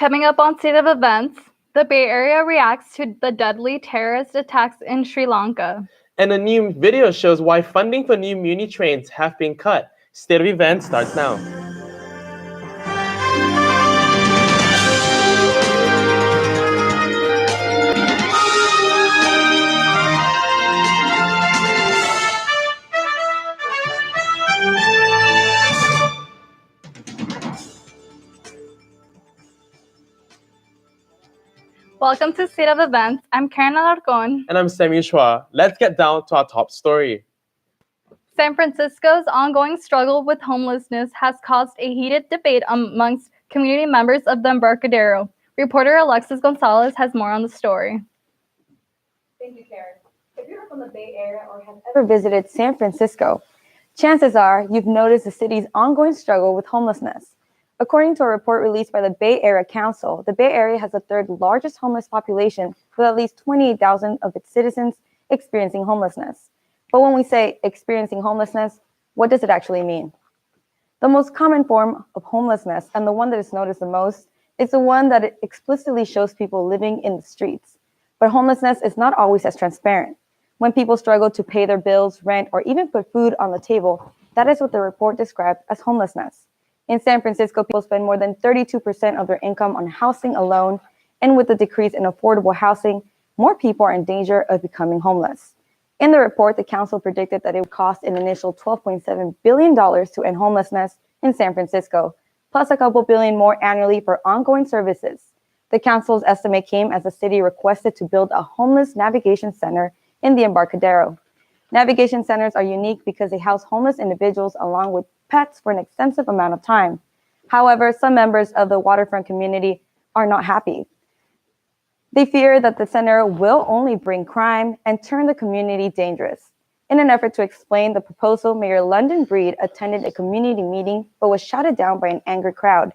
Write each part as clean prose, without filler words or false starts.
Coming up on State of Events, the Bay Area reacts to the deadly terrorist attacks in Sri Lanka. And a new video shows why funding for new Muni trains have been cut. State of Events starts now. Welcome to State of Events. I'm Karen Alarcon. And I'm Samuel Chua. Let's get down to our top story. San Francisco's ongoing struggle with homelessness has caused a heated debate amongst community members of the Embarcadero. Reporter Alexis Gonzalez has more on the story. Thank you, Karen. If you're from the Bay Area or have ever visited San Francisco, chances are you've noticed the city's ongoing struggle with homelessness. According to a report released by the Bay Area Council, the Bay Area has the third largest homeless population, with at least 28,000 of its citizens experiencing homelessness. But when we say experiencing homelessness, what does it actually mean? The most common form of homelessness, and the one that is noticed the most, is the one that explicitly shows people living in the streets. But homelessness is not always as transparent. When people struggle to pay their bills, rent, or even put food on the table, that is what the report described as homelessness. In San Francisco, people spend more than 32% of their income on housing alone, and with the decrease in affordable housing, more people are in danger of becoming homeless. In the report, the council predicted that it would cost an initial $12.7 billion to end homelessness in San Francisco, plus a couple billion more annually for ongoing services. The council's estimate came as the city requested to build a homeless navigation center in the Embarcadero. Navigation centers are unique because they house homeless individuals along with pets for an extensive amount of time. However, some members of the waterfront community are not happy. They fear that the center will only bring crime and turn the community dangerous. In an effort to explain the proposal, Mayor London Breed attended a community meeting but was shouted down by an angry crowd.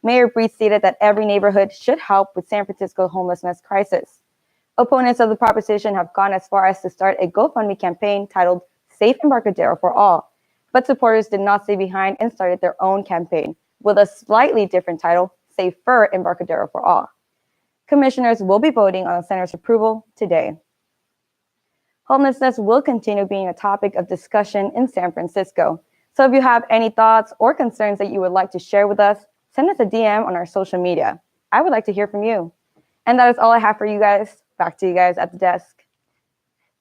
Mayor Breed stated that every neighborhood should help with San Francisco's homelessness crisis. Opponents of the proposition have gone as far as to start a GoFundMe campaign titled Safe Embarcadero for All, but supporters did not stay behind and started their own campaign with a slightly different title, Safer Embarcadero for All. Commissioners will be voting on the center's approval today. Homelessness will continue being a topic of discussion in San Francisco. So if you have any thoughts or concerns that you would like to share with us, send us a DM on our social media. I would like to hear from you. And that is all I have for you guys. Back to you guys at the desk.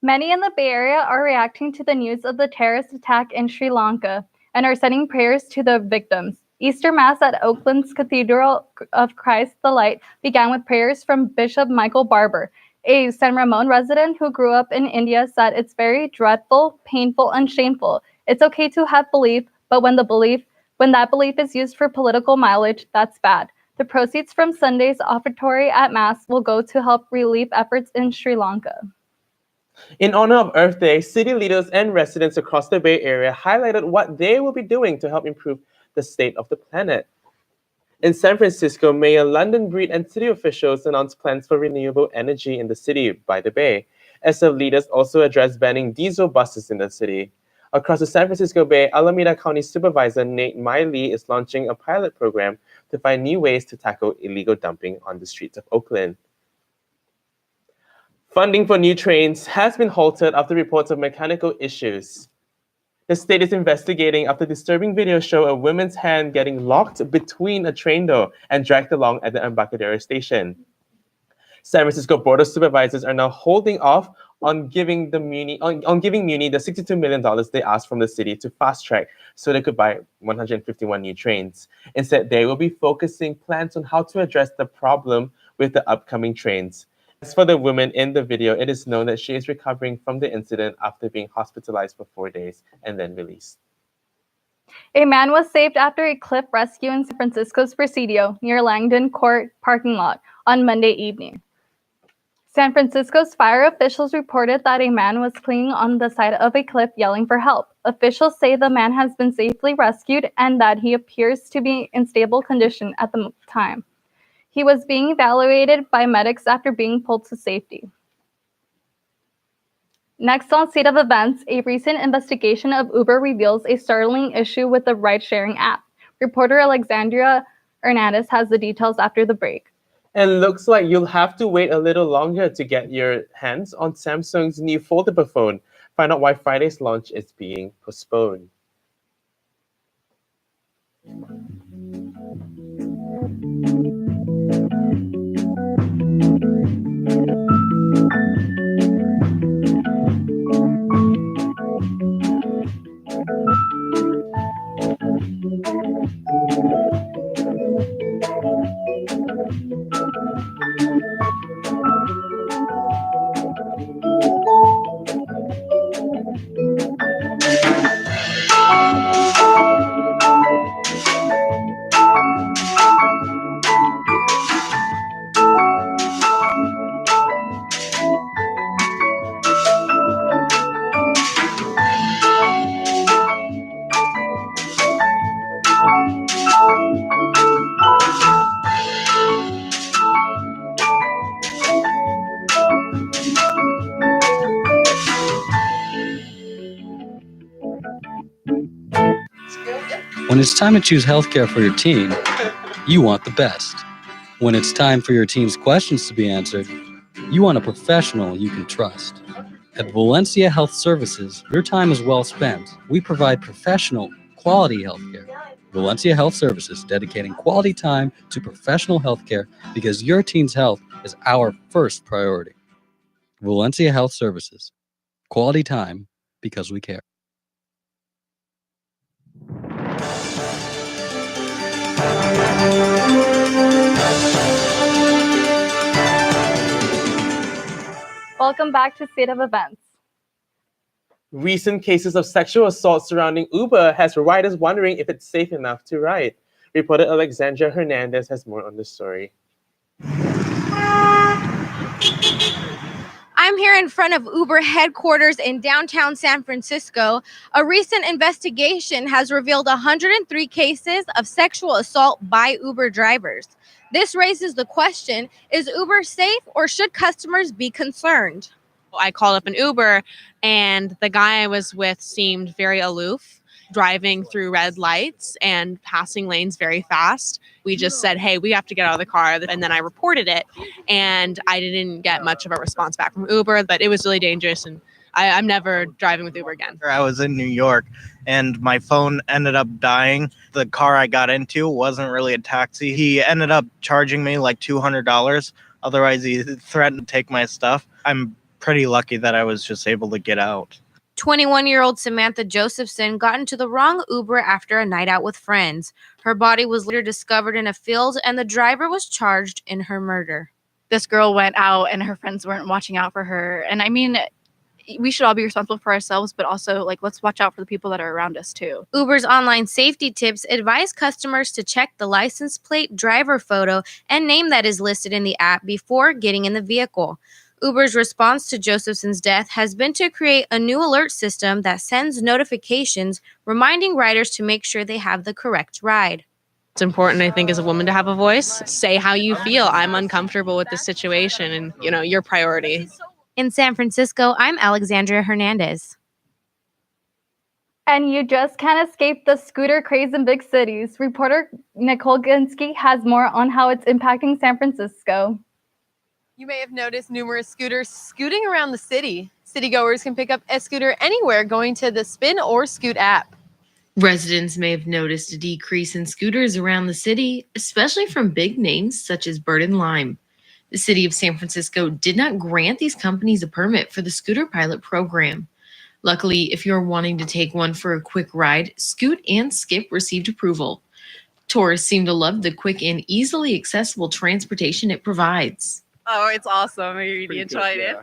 Many in the Bay Area are reacting to the news of the terrorist attack in Sri Lanka and are sending prayers to the victims. Easter Mass at Oakland's Cathedral of Christ the Light began with prayers from Bishop Michael Barber. A San Ramon resident who grew up in India said it's very dreadful, painful, and shameful. It's okay to have belief, but when that belief is used for political mileage, that's bad. The proceeds from Sunday's offertory at Mass will go to help relief efforts in Sri Lanka. In honor of Earth Day, city leaders and residents across the Bay Area highlighted what they will be doing to help improve the state of the planet. In San Francisco, Mayor London Breed and city officials announced plans for renewable energy in the city by the Bay. SF leaders also addressed banning diesel buses in the city. Across the San Francisco Bay, Alameda County Supervisor Nate Miley is launching a pilot program to find new ways to tackle illegal dumping on the streets of Oakland. Funding for new trains has been halted after reports of mechanical issues. The state is investigating after disturbing videos show a woman's hand getting locked between a train door and dragged along at the Embarcadero station. San Francisco Board of Supervisors are now holding off on giving Muni the $62 million they asked from the city to fast track so they could buy 151 new trains. Instead, they will be focusing plans on how to address the problem with the upcoming trains. As for the woman in the video, it is known that she is recovering from the incident after being hospitalized for 4 days and then released. A man was saved after a cliff rescue in San Francisco's Presidio near Langdon Court parking lot on Monday evening. San Francisco's fire officials reported that a man was clinging on the side of a cliff yelling for help. Officials say the man has been safely rescued and that he appears to be in stable condition at the time. He was being evaluated by medics after being pulled to safety. Next on State of Events, a recent investigation of Uber reveals a startling issue with the ride-sharing app. Reporter Alexandria Hernandez has the details after the break. And looks like you'll have to wait a little longer to get your hands on Samsung's new foldable phone. Find out why Friday's launch is being postponed. When it's time to choose healthcare for your teen, you want the best. When it's time for your teen's questions to be answered, you want a professional you can trust. At Valencia Health Services, your time is well spent. We provide professional, quality healthcare. Valencia Health Services, dedicating quality time to professional healthcare because your teen's health is our first priority. Valencia Health Services, quality time because we care. Welcome back to State of Events. Recent cases of sexual assault surrounding Uber has riders wondering if it's safe enough to ride. Reporter Alexandra Hernandez has more on the story. I'm here in front of Uber headquarters in downtown San Francisco. A recent investigation has revealed 103 cases of sexual assault by Uber drivers. This raises the question, is Uber safe or should customers be concerned? I called up an Uber and the guy I was with seemed very aloof, driving through red lights and passing lanes very fast. We just said, hey, we have to get out of the car. And then I reported it and I didn't get much of a response back from Uber, but it was really dangerous. And I'm never driving with Uber again. I was in New York and my phone ended up dying. The car I got into wasn't really a taxi. He ended up charging me like $200. Otherwise, he threatened to take my stuff. I'm pretty lucky that I was just able to get out. 21-year-old Samantha Josephson got into the wrong Uber after a night out with friends. Her body was later discovered in a field and the driver was charged in her murder. This girl went out and her friends weren't watching out for her. And I mean, we should all be responsible for ourselves, but also let's watch out for the people that are around us too. Uber's online safety tips advise customers to check the license plate, driver photo, and name that is listed in the app before getting in the vehicle. Uber's response to Josephson's death has been to create a new alert system that sends notifications reminding riders to make sure they have the correct ride. It's important, I think, as a woman to have a voice. Say how you feel. I'm uncomfortable with this situation and, your priority. In San Francisco, I'm Alexandra Hernandez. And you just can't escape the scooter craze in big cities. Reporter Nicole Ginsky has more on how it's impacting San Francisco. You may have noticed numerous scooters scooting around the city. Citygoers can pick up a scooter anywhere going to the Spin or Scoot app. Residents may have noticed a decrease in scooters around the city, especially from big names such as Bird and Lime. The city of San Francisco did not grant these companies a permit for the scooter pilot program. Luckily, if you're wanting to take one for a quick ride, Scoot and Skip received approval. Tourists seem to love the quick and easily accessible transportation it provides. Oh, it's awesome. I really enjoyed it.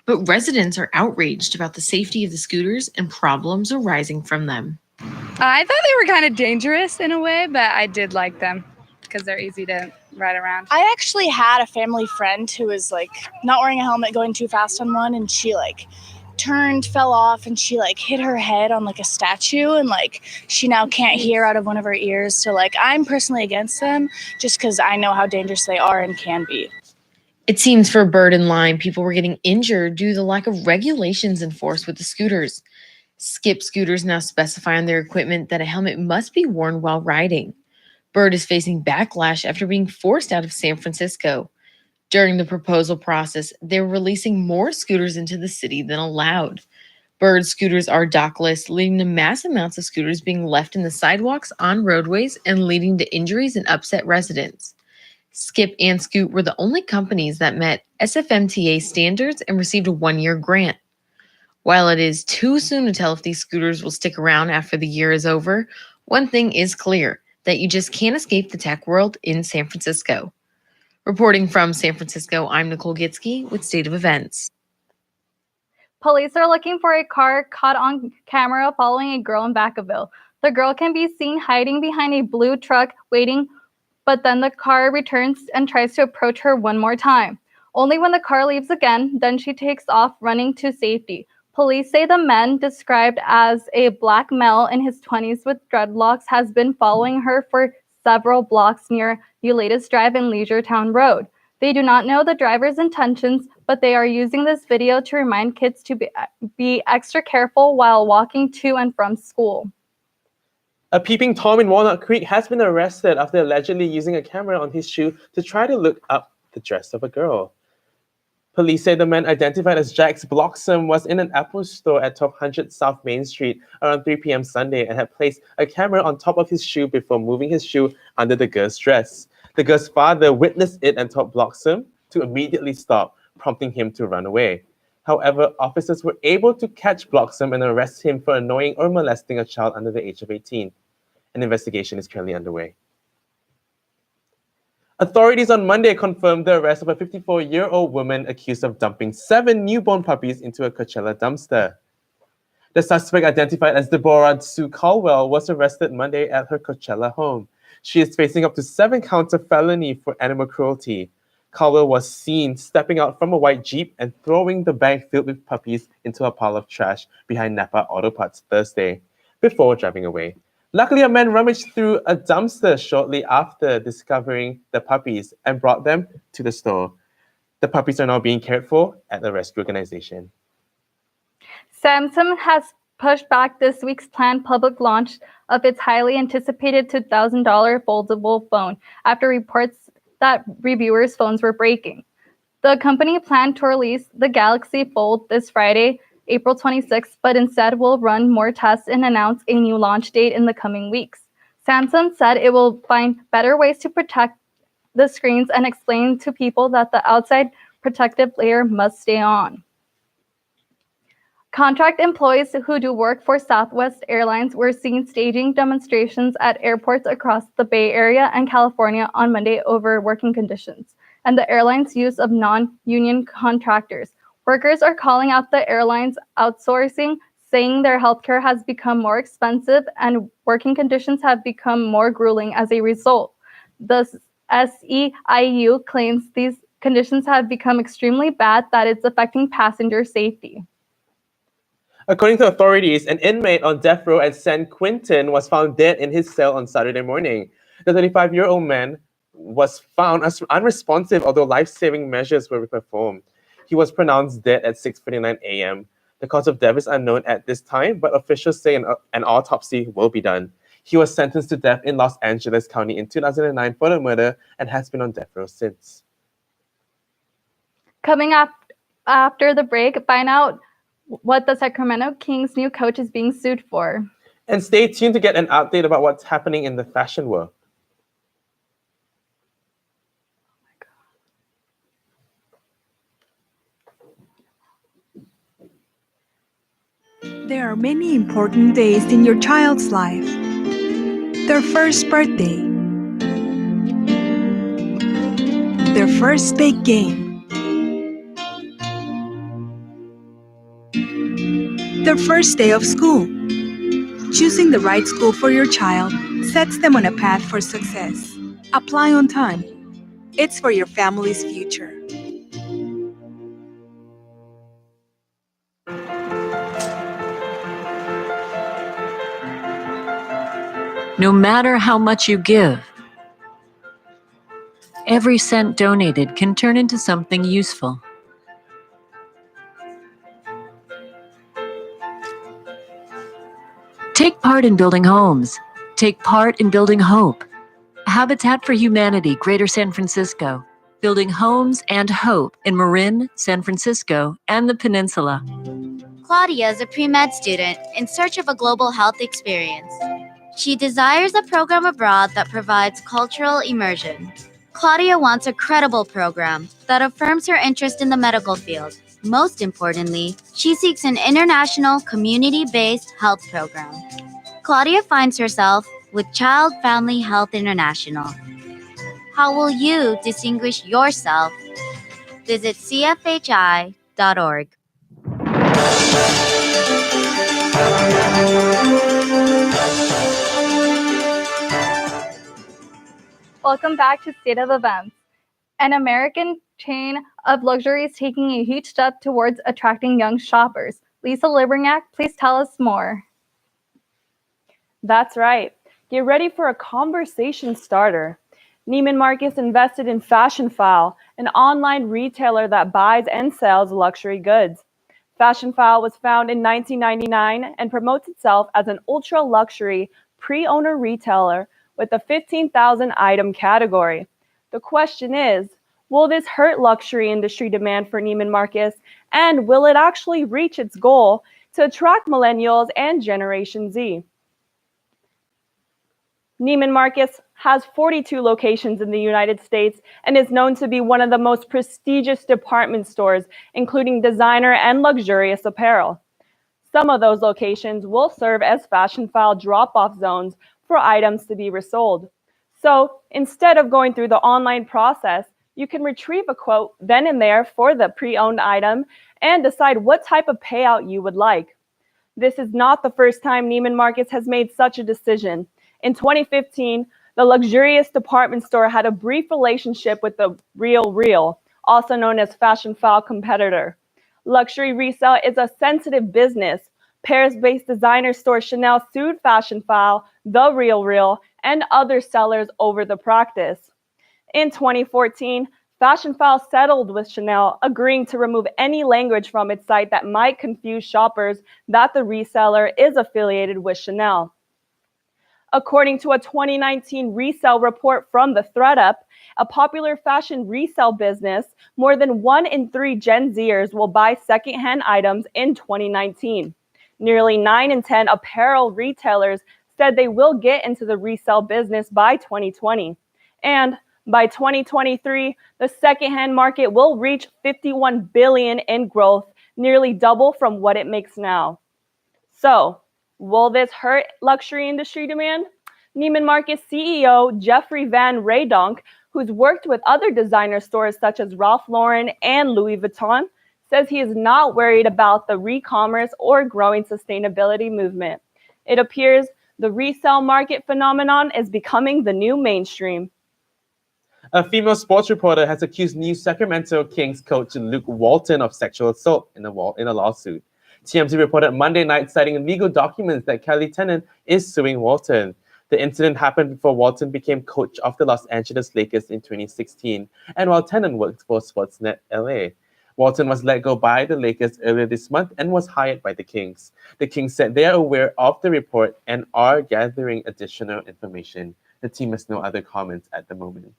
But residents are outraged about the safety of the scooters and problems arising from them. I thought they were kind of dangerous in a way, but I did like them because they're easy to ride around. I actually had a family friend who was not wearing a helmet going too fast on one, and she turned, fell off, and she hit her head on a statue, and she now can't hear out of one of her ears. So I'm personally against them just because I know how dangerous they are and can be. It seems for Bird and Lime, people were getting injured due to the lack of regulations enforced with the scooters. Skip scooters now specify on their equipment that a helmet must be worn while riding. Bird is facing backlash after being forced out of San Francisco. During the proposal process, they're releasing more scooters into the city than allowed. Bird scooters are dockless, leading to mass amounts of scooters being left in the sidewalks, on roadways, and leading to injuries and upset residents. Skip and Scoot were the only companies that met SFMTA standards and received a 1-year grant. While it is too soon to tell if these scooters will stick around after the year is over, one thing is clear, that you just can't escape the tech world in San Francisco. Reporting from San Francisco, I'm Nicole Gitsky with State of Events. Police are looking for a car caught on camera following a girl in Vacaville. The girl can be seen hiding behind a blue truck waiting, but then the car returns and tries to approach her one more time. Only when the car leaves again, then she takes off running to safety. Police say the man, described as a black male in his 20s with dreadlocks, has been following her for several blocks near Ulysses Drive and Leisure Town Road. They do not know the driver's intentions, but they are using this video to remind kids to be extra careful while walking to and from school. A peeping Tom in Walnut Creek has been arrested after allegedly using a camera on his shoe to try to look up the dress of a girl. Police say the man, identified as Jax Bloxham, was in an Apple store at 1200 South Main Street around 3 p.m. Sunday and had placed a camera on top of his shoe before moving his shoe under the girl's dress. The girl's father witnessed it and told Bloxham to immediately stop, prompting him to run away. However, officers were able to catch Bloxham and arrest him for annoying or molesting a child under the age of 18. An investigation is currently underway. Authorities on Monday confirmed the arrest of a 54-year-old woman accused of dumping 7 newborn puppies into a Coachella dumpster. The suspect, identified as Deborah Sue Caldwell, was arrested Monday at her Coachella home. She is facing up to 7 counts of felony for animal cruelty. Caldwell was seen stepping out from a white Jeep and throwing the bag filled with puppies into a pile of trash behind Napa Auto Parts Thursday, before driving away. Luckily, a man rummaged through a dumpster shortly after discovering the puppies and brought them to the store. The puppies are now being cared for at the rescue organization. Samsung has pushed back this week's planned public launch of its highly anticipated $2,000 foldable phone after reports that reviewers' phones were breaking. The company planned to release the Galaxy Fold this Friday, April 26th, but instead will run more tests and announce a new launch date in the coming weeks. Samsung said it will find better ways to protect the screens and explain to people that the outside protective layer must stay on. Contract employees who do work for Southwest Airlines were seen staging demonstrations at airports across the Bay Area and California on Monday over working conditions and the airline's use of non-union contractors. Workers are calling out the airlines outsourcing, saying their healthcare has become more expensive and working conditions have become more grueling as a result. The SEIU claims these conditions have become extremely bad, that it's affecting passenger safety. According to authorities, an inmate on death row at San Quentin was found dead in his cell on Saturday morning. The 35-year-old man was found as unresponsive, although life-saving measures were performed. He was pronounced dead at 6:49 a.m. The cause of death is unknown at this time, but officials say an autopsy will be done. He was sentenced to death in Los Angeles County in 2009 for the murder and has been on death row since. Coming up after the break, find out what the Sacramento Kings' new coach is being sued for. And stay tuned to get an update about what's happening in the fashion world. There are many important days in your child's life. Their first birthday, their first big game, their first day of school. Choosing the right school for your child sets them on a path for success. Apply on time. It's for your family's future. No matter how much you give, every cent donated can turn into something useful. Take part in building homes. Take part in building hope. Habitat for Humanity, Greater San Francisco, building homes and hope in Marin, San Francisco, and the Peninsula. Claudia is a pre-med student in search of a global health experience. She desires a program abroad that provides cultural immersion. Claudia wants a credible program that affirms her interest in the medical field. Most importantly, she seeks an international, community-based health program. Claudia finds herself with Child Family Health International. How will you distinguish yourself? Visit cfhi.org. Welcome back to State of Events. An American chain of luxury is taking a huge step towards attracting young shoppers. Lisa Librignac, please tell us more. That's right. Get ready for a conversation starter. Neiman Marcus invested in Fashionphile, an online retailer that buys and sells luxury goods. Fashionphile was founded in 1999 and promotes itself as an ultra-luxury pre-owner retailer with a 15,000 item category. The question is, will this hurt luxury industry demand for Neiman Marcus, and will it actually reach its goal to attract millennials and Generation Z? Neiman Marcus has 42 locations in the United States and is known to be one of the most prestigious department stores, including designer and luxurious apparel. Some of those locations will serve as Fashionphile drop-off zones for items to be resold. So instead of going through the online process, you can retrieve a quote then and there for the pre-owned item and decide what type of payout you would like. This is not the first time Neiman Marcus has made such a decision. In 2015, the luxurious department store had a brief relationship with the REAL, also known as Fashionphile competitor. Luxury resale is a sensitive business. Paris-based designer store Chanel sued Fashionphile, the REAL, and other sellers over the practice. In 2014, Fashionphile settled with Chanel, agreeing to remove any language from its site that might confuse shoppers that the reseller is affiliated with Chanel. According to a 2019 resale report from the ThredUp, a popular fashion resale business, more than 1 in 3 Gen Zers will buy secondhand items in 2019. Nearly 9 in 10 apparel retailers said they will get into the resale business by 2020. And by 2023, the secondhand market will reach $51 billion in growth, nearly double from what it makes now. So, will this hurt luxury industry demand? Neiman Marcus CEO Jeffrey Van Raydonk, who's worked with other designer stores such as Ralph Lauren and Louis Vuitton, says he is not worried about the re-commerce or growing sustainability movement. It appears the resale market phenomenon is becoming the new mainstream. A female sports reporter has accused new Sacramento Kings coach Luke Walton of sexual assault in a lawsuit. TMZ reported Monday night citing legal documents that Kelly Tennant is suing Walton. The incident happened before Walton became coach of the Los Angeles Lakers in 2016, and while Tennant worked for Sportsnet LA. Walton was let go by the Lakers earlier this month and was hired by the Kings. The Kings said they are aware of the report and are gathering additional information. The team has no other comments at the moment.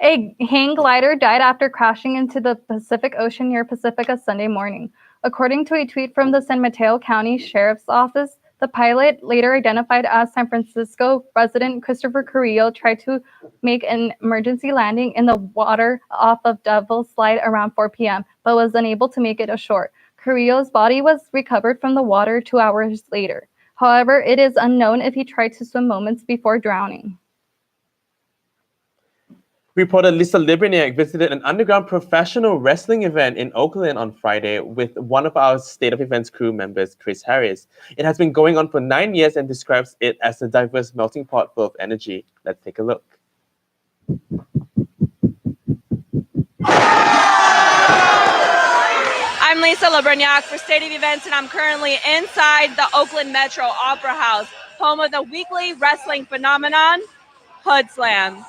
A hang glider died after crashing into the Pacific Ocean near Pacifica Sunday morning. According to a tweet from the San Mateo County Sheriff's Office, the pilot, later identified as San Francisco resident Christopher Carrillo, tried to make an emergency landing in the water off of Devil's Slide around 4 p.m., but was unable to make it ashore. Carrillo's body was recovered from the water 2 hours later. However, it is unknown if he tried to swim moments before drowning. Reporter Lisa Librignac visited an underground professional wrestling event in Oakland on Friday with one of our State of Events crew members, Chris Harris. It has been going on for 9 years and describes it as a diverse melting pot full of energy. Let's take a look. I'm Lisa Librignac for State of Events, and I'm currently inside the Oakland Metro Opera House, home of the weekly wrestling phenomenon, Hood Slam.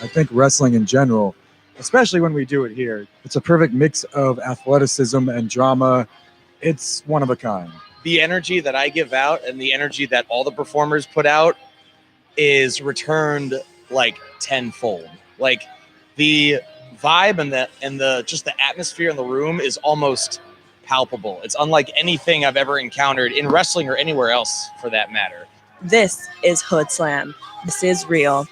I think wrestling in general, especially when we do it here, it's a perfect mix of athleticism and drama. It's one of a kind. The energy that I give out and the energy that all the performers put out is returned like tenfold. Like the vibe and the just the atmosphere in the room is almost palpable. It's unlike anything I've ever encountered in wrestling or anywhere else for that matter. This is Hood Slam. This is real.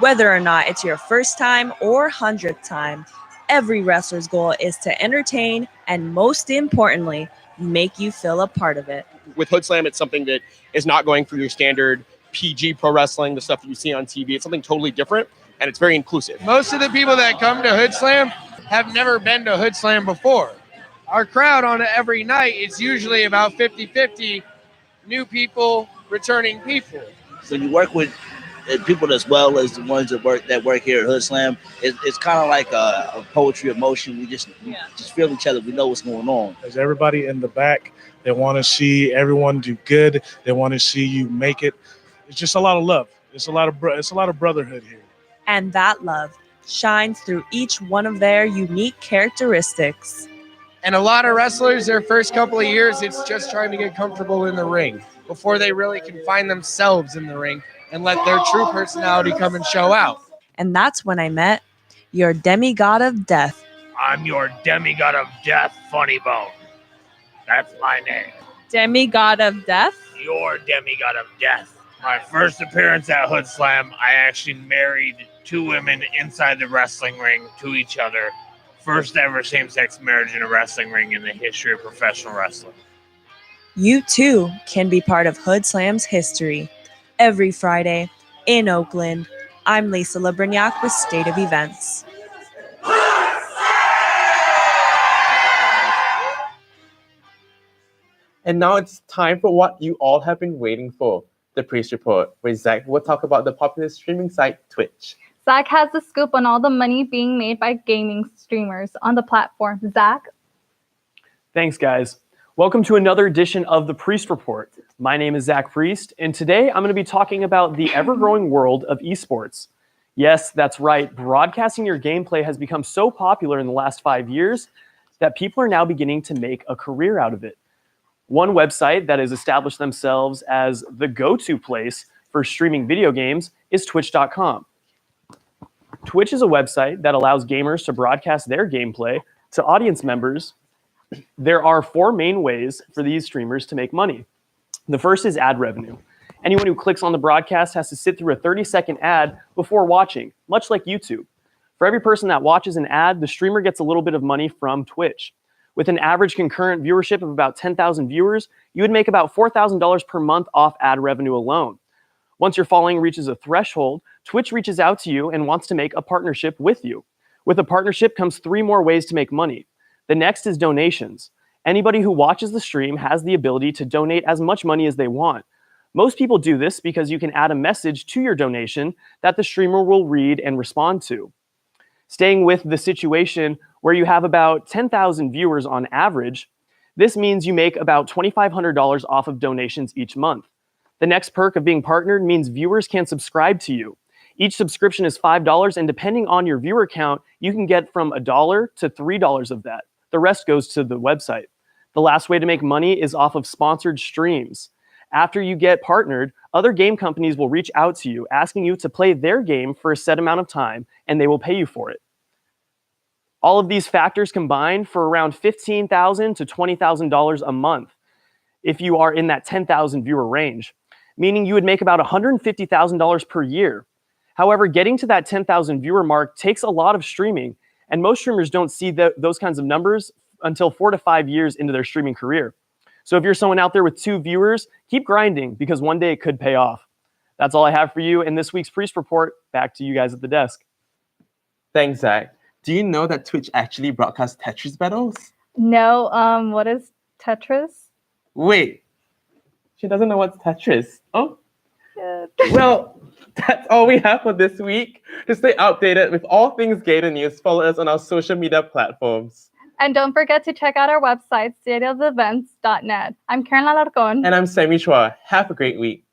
Whether or not it's your first time or 100th time, every wrestler's goal is to entertain and, most importantly, make you feel a part of it. With Hood Slam, it's something that is not going through your standard PG pro wrestling, the stuff that you see on TV. It's something totally different, and it's very inclusive. Most of the people that come to Hood Slam have never been to Hood Slam before. Our crowd on every night is usually about 50-50 new people, returning people. So you work with people as well as the ones that work here at Hood Slam. It's kind of like a poetry of motion. We just feel each other. We know what's going on. There's everybody in the back. They want to see everyone do good. They want to see you make it. It's just a lot of love. It's a lot of brotherhood here. And that love shines through each one of their unique characteristics. And a lot of wrestlers, their first couple of years, it's just trying to get comfortable in the ring before they really can find themselves in the ring and let their true personality come and show out. And that's when I met your demigod of death. I'm your demigod of death, Funny Bone. That's my name. Demigod of death? Your demigod of death. My first appearance at Hood Slam, I actually married two women inside the wrestling ring to each other. First ever same-sex marriage in a wrestling ring in the history of professional wrestling. You too can be part of Hood Slam's history. Every Friday in Oakland, I'm Lisa Labrignac with State of Events. And now it's time for what you all have been waiting for, the Priest Report, where Zach will talk about the popular streaming site Twitch. Zach has the scoop on all the money being made by gaming streamers on the platform. Zach? Thanks, guys. Welcome to another edition of the Priest Report. My name is Zach Priest, and today I'm going to be talking about the ever-growing world of esports. Yes, that's right. Broadcasting your gameplay has become so popular in the last 5 years that people are now beginning to make a career out of it. One website that has established themselves as the go-to place for streaming video games is Twitch.com. Twitch is a website that allows gamers to broadcast their gameplay to audience members. There are 4 main ways for these streamers to make money. The first is ad revenue. Anyone who clicks on the broadcast has to sit through a 30-second ad before watching, much like YouTube. For every person that watches an ad, the streamer gets a little bit of money from Twitch. With an average concurrent viewership of about 10,000 viewers, you would make about $4,000 per month off ad revenue alone. Once your following reaches a threshold, Twitch reaches out to you and wants to make a partnership with you. With a partnership comes 3 more ways to make money. The next is donations. Anybody who watches the stream has the ability to donate as much money as they want. Most people do this because you can add a message to your donation that the streamer will read and respond to. Staying with the situation where you have about 10,000 viewers on average, this means you make about $2,500 off of donations each month. The next perk of being partnered means viewers can subscribe to you. Each subscription is $5, and depending on your viewer count, you can get from $1 to $3 of that. The rest goes to the website. The last way to make money is off of sponsored streams. After you get partnered, other game companies will reach out to you, asking you to play their game for a set amount of time, and they will pay you for it. All of these factors combine for around $15,000 to $20,000 a month if you are in that 10,000 viewer range, meaning you would make about $150,000 per year. However, getting to that 10,000 viewer mark takes a lot of streaming, and most streamers don't see those kinds of numbers until 4 to 5 years into their streaming career. So if you're someone out there with 2 viewers, keep grinding because one day it could pay off. That's all I have for you in this week's Priest Report. Back to you guys at the desk. Thanks, Zach. Do you know that Twitch actually broadcasts Tetris battles? No, what is Tetris? Wait, she doesn't know what's Tetris. Oh, Yeah. well, that's all we have for this week. To stay updated with all things Gator News, follow us on our social media platforms. And don't forget to check out our website, stateofevents.net. I'm Karen Alarcon. And I'm Sammy Chua. Have a great week.